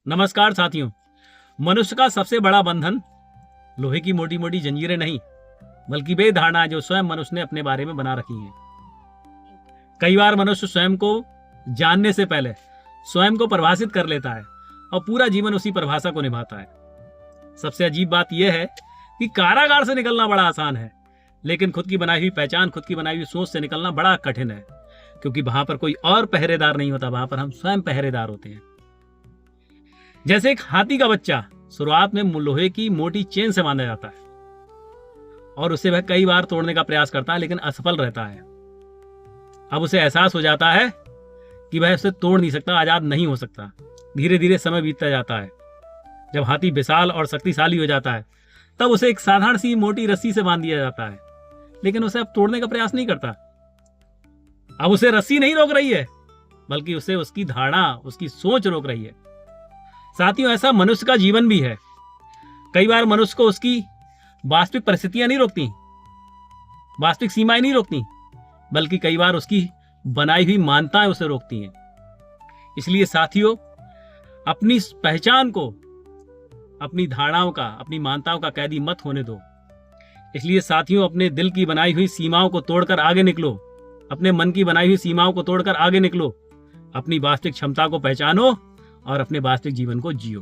नमस्कार साथियों। मनुष्य का सबसे बड़ा बंधन लोहे की मोटी मोटी जंजीरें नहीं, बल्कि वे धारणाएं जो स्वयं मनुष्य ने अपने बारे में बना रखी हैं। कई बार मनुष्य स्वयं को जानने से पहले स्वयं को परिभाषित कर लेता है और पूरा जीवन उसी परिभाषा को निभाता है। सबसे अजीब बात यह है कि कारागार से निकलना बड़ा आसान है, लेकिन खुद की बनाई हुई पहचान, खुद की बनाई हुई सोच से निकलना बड़ा कठिन है, क्योंकि वहां पर कोई और पहरेदार नहीं होता, वहां पर हम स्वयं पहरेदार होते हैं। जैसे एक हाथी का बच्चा शुरुआत में लोहे की मोटी चेन से बांधा जाता है और उसे वह कई बार तोड़ने का प्रयास करता है, लेकिन असफल रहता है। अब उसे एहसास हो जाता है कि वह उसे तोड़ नहीं सकता, आजाद नहीं हो सकता। धीरे धीरे समय बीतता जाता है। जब हाथी विशाल और शक्तिशाली हो जाता है, तब उसे एक साधारण सी मोटी रस्सी से बांध दिया जाता है, लेकिन उसे अब तोड़ने का प्रयास नहीं करता। अब उसे रस्सी नहीं रोक रही है, बल्कि उसे उसकी धारणा, उसकी सोच रोक रही है। साथियों, ऐसा मनुष्य का जीवन भी है। कई बार मनुष्य को उसकी वास्तविक परिस्थितियां नहीं रोकती, वास्तविक सीमाएं नहीं रोकती, बल्कि कई बार उसकी बनाई हुई मान्यताएं उसे रोकती हैं। इसलिए साथियों, अपनी पहचान को, अपनी धारणाओं का, अपनी मान्यताओं का कैदी मत होने दो। इसलिए साथियों, अपने दिल की बनाई हुई सीमाओं को तोड़कर आगे निकलो, अपने मन की बनाई हुई सीमाओं को तोड़कर आगे निकलो, अपनी वास्तविक क्षमता को पहचानो और अपने वास्तविक जीवन को जियो।